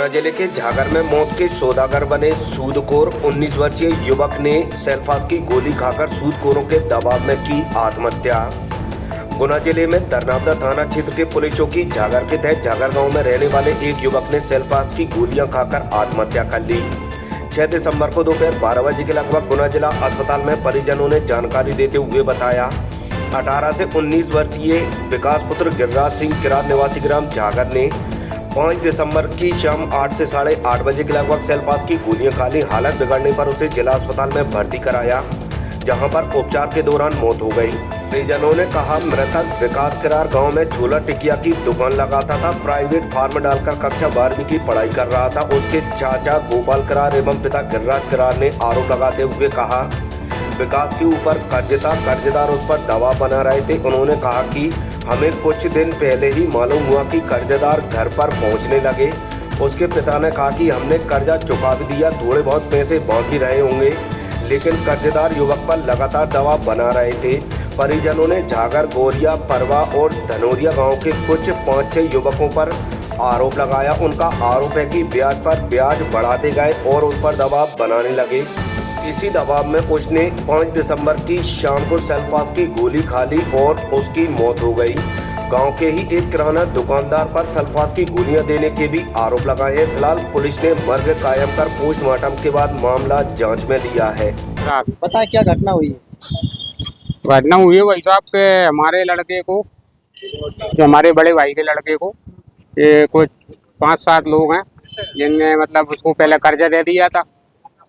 गुना जिले के झागर में मौत के सौदागर बने सूदखोर 19 वर्षीय युवक ने सेल्फास की गोली खाकर सूदखोरों के दबाव में की आत्महत्या। गुना जिले में दरनावदा थाना क्षेत्र के पुलिस चौकी झागर के तहत झागर गांव में रहने वाले एक युवक ने सेल्फास की गोलियां खाकर आत्महत्या कर ली। 6 दिसंबर को दोपहर 12 बजे के लगभग गुना जिला अस्पताल में परिजनों ने जानकारी देते हुए बताया 18 से 19 वर्षीय विकास पुत्र गिरिराज सिंह किरार निवासी ग्राम झागर ने 5 दिसंबर की शाम 8 से 8:30 बजे के लगभग सेल्फास की गोलियां खा ली। हालत बिगड़ने पर उसे जिला अस्पताल में भर्ती कराया, जहां पर उपचार के दौरान मौत हो गई। परिजनों ने कहा मृतक विकास किरार गांव में छोला टिकिया की दुकान लगाता था। प्राइवेट फार्म डालकर कक्षा 12वीं की पढ़ाई कर रहा था। उसके चाचा गोपाल किरार एवं पिता गिरिराज किरार ने आरोप लगाते हुए कहा विकास के ऊपर कर्जदार उस पर दबाव बना रहे थे। उन्होंने कहा कि हमें कुछ दिन पहले ही मालूम हुआ कि कर्जदार घर पर पहुंचने लगे। उसके पिता ने कहा कि हमने कर्जा चुका भी दिया, थोड़े बहुत पैसे बाकी रहे होंगे, लेकिन कर्जदार युवक पर लगातार दबाव बना रहे थे। परिजनों ने झागर, गोरिया, परवा और धनोरिया गांव के कुछ 5-6 युवकों पर आरोप लगाया। उनका आरोप है कि ब्याज पर ब्याज बढ़ाते गए और उस पर दबाव बनाने लगे। इसी दबाव में उसने 5 दिसंबर की शाम को सेल्फास की गोली खा ली और उसकी मौत हो गई। गांव के ही एक किराना दुकानदार पर सेल्फास की गोलियां देने के भी आरोप लगाए हैं। फिलहाल पुलिस ने मर्ग कायम कर पोस्टमार्टम के बाद मामला जांच में लिया है। पता है क्या घटना हुई है? घटना हुई है भाई साहब के हमारे लड़के को, जो हमारे बड़े भाई के लड़के को, ये कुछ 5-7 लोग हैं जिनने मतलब उसको पहले कर्जा दे दिया था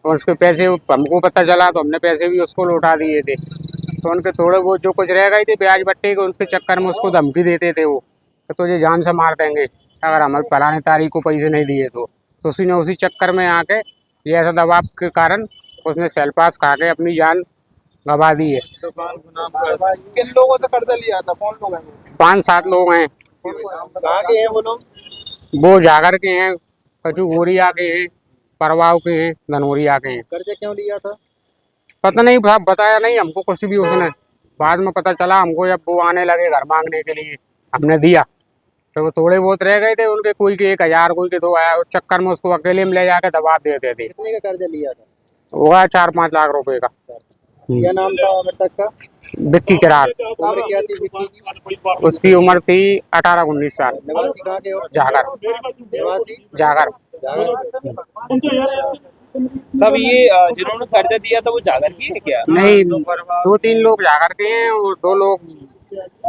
और उसके पैसे हमको पता चला तो हमने पैसे भी उसको लौटा दिए थे। तो उनके थोड़े बहुत जो कुछ रह गए थे ब्याज बट्टे के, उसके चक्कर में उसको धमकी देते थे वो तो तुझे जान से मार देंगे अगर हमारे फलाने तारीख को पैसे नहीं दिए तो उसी ने उसी चक्कर में आके ये ऐसा दबाव के कारण उसने सेल्फास खा के अपनी जान गंवा दी है। किन लोगों से कर्जा लिया था? कौन लोग हैं? 5-7 लोग हैं। कहाँ के हैं वो लोग? वो झागर के हैं, कचू गोरिया के हैं, परवाव के हैं, धनोरिया के हैं। कर्जा क्यों लिया था? पता नहीं साहब, बताया नहीं हमको कुछ भी उसने। बाद में पता चला हमको जब वो आने लगे घर मांगने के लिए, हमने दिया तो वो थोड़े बहुत रह गए थे उनके, कोई के 1000 कोई के 2000। उस चक्कर में उसको अकेले में ले जाके दबाव देते थे। कितने का कर्जा लिया था? होगा 4-5 लाख रुपए का। क्या नाम था मृतक का? विक्की किरार। उम्र क्या थी विक्की की? उसकी उम्र थी 18-19 साल। निवासी कहाँ के हो? झागर। निवासी झागर। सब ये जिन्होंने कर्जा दिया था वो झागर की है क्या? नहीं, 2-3 लोग झागर के हैं और 2 लोग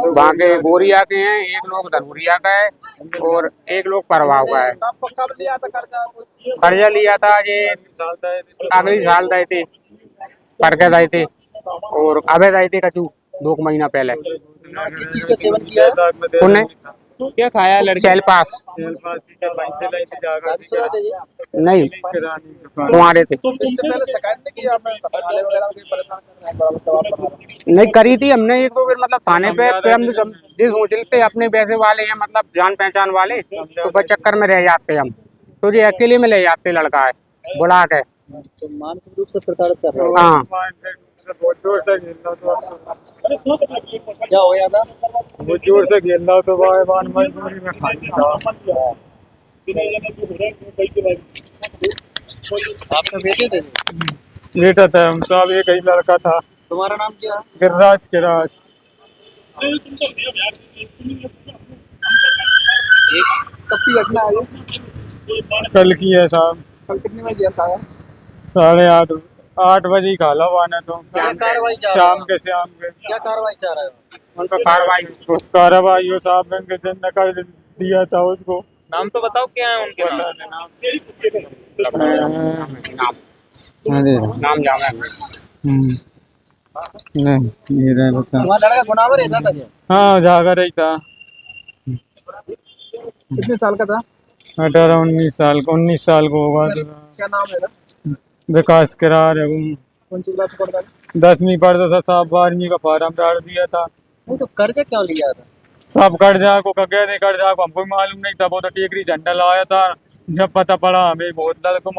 वहाँ के गोरिया के हैं, 1 लोग धनोरिया का है और 1 लोग परवाव का है। कब लिया था कर्जा? कर्जा लिया था ये अगली साल दाए थे, करके दाए थे और अबे दाए थे कचू 2 महीना पहले। किस चीज का सेवन किया? उन्हें क्या खाया लड़के? सेल्फास। शादीशुदा थे ये? नहीं, कुंवारे थे। इससे पहले शिकायत नहीं की आपने? थाने वगैरह में परेशान कर रहे हैं, दबाव बना रहे हैं? नहीं करी थी हमने 1-2 बार, मतलब थाने पे। फिर हम ये सोच लेते अपने पैसे वाले हैं, मतलब जान पहचान वाले, तो बस चक्कर में रह जाते हम। तो ये अकेले में ले जाते लड़का है बुला के। तो मानसिक रूप से प्रताड़ित कर रहे हैं। हाँ, क्या हो गया था? वो जोर से खेलना तो बान मजबूरी में खाली था। आपने बेचे थे? बेटा था, हम सब एक ही लड़का था। तुम्हारा नाम क्या है? गिरिराज किरार। कब की घटना है ये? कल की है साहब, कल कितने बजे था? 8:30 बजे खाला वाने तो क्या कार्रवाई चाह रहे शाम हो? के क्या कार्रवाई चाह रहे हो? उन पर कार्रवाई। उस कार्रवाई हो साहब ने जिन्ने कर दिया था उसको। नाम तो बताओ क्या है उनके नाम? नाम जाना नहीं ये रहे बता। तुम्हारा लड़का गुनाह में रहता था क्या? हाँ जाकर ही था। कितने साल का था? 18-19 साल को, 19 साल को होगा। क्या नाम है? विकास किरार है। कौन सी क्लास पढ़ता है? 10वीं पढ़ता था साहब, 12वीं का फार्म डाल दिया था। नहीं तो कर्जा क्यों लिया था? सब कर्जा को कह नहीं, कर्जा को हमको मालूम नहीं था। वो तो टेकरी झंडा लाया था, जब पता पड़ा हमें बहुत लड़को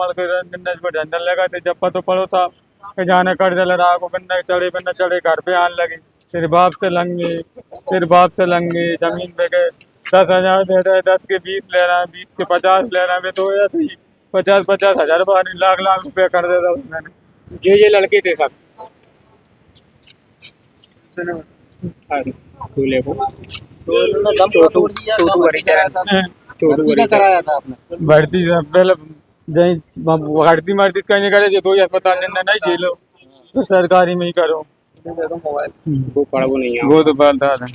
झंडा लगा थे। जब पता पड़ो था कि जाने कर्जा लड़ा को बिना चढ़े घर पे आने लगे। फिर बाप से लंगे जमीन पे गए 10,000 दे रहे, 10 के 20 ले रहा है, 20 के 50 ले रहा है। मैं तो ऐसे ही 50-50 हजार रुपये, लाख रुपया कर देता हूँ मैंने। ये लड़के थे सब दूल्हे को तो इन्होंने दम छोटू तोड़ दिया, छोटू भर्ती कराया था। छोटू भर्ती हरिचरण कराया था आपने? भर्ती से पहले जहीं भर्ती मर्ती कहीं नहीं करे, जो 2 अस्पताल जिन्हें नहीं झेलो तो सरकारी में ही करो। मोबाइल वो पड़ा वो नहीं वो तो बता था।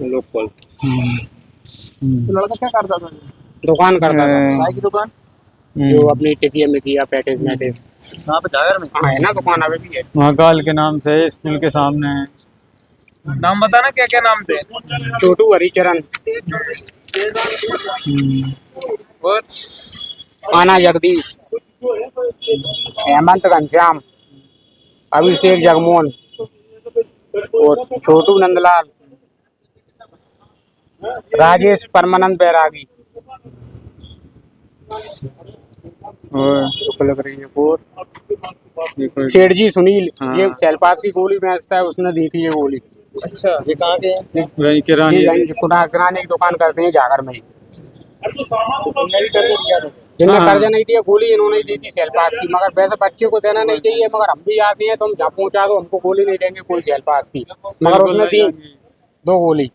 लोग कॉल तो लड़का क्या करता था? दुकान करता था चाय की दुकान जो अपनी टिकिया में किया पैकेज में थे। यहाँ पे जागर में। हाँ है ना दुकान अभी भी है। महाकाल के नाम से है, स्कूल के सामने है। नाम बताना क्या क्या नाम थे। छोटू हरिचरण, और आना जगदीश, हेमंत घनश्याम, अभिषेक जगमोहन और छोटू नंदलाल, राजेश परमानंद बैरागी और शुक्ल लग रही है। और ये कोई- सेठ जी सुनील, हाँ। ये सेलपास की गोली बेचता है, उसने दी थी ये गोली। अच्छा, ये कहाँ के हैं? वही किराने ये यहीं किराने की दुकान करते हैं जागर में ही। तुमने भी करके दिया था? जिनने हाँ। कर्जा नहीं दिया गोली इन्होंने ही दी थी सेलपास की। मगर वैसे बच्चे को देना नहीं चाहिए, मगर हम भी आते हैं तो हम जहाँ पहुँचा दो हमको गोली नहीं देंगे कोई सेलपास की, मगर बिल्कुल उसने नहीं दी जाएंगे। 2 गोली।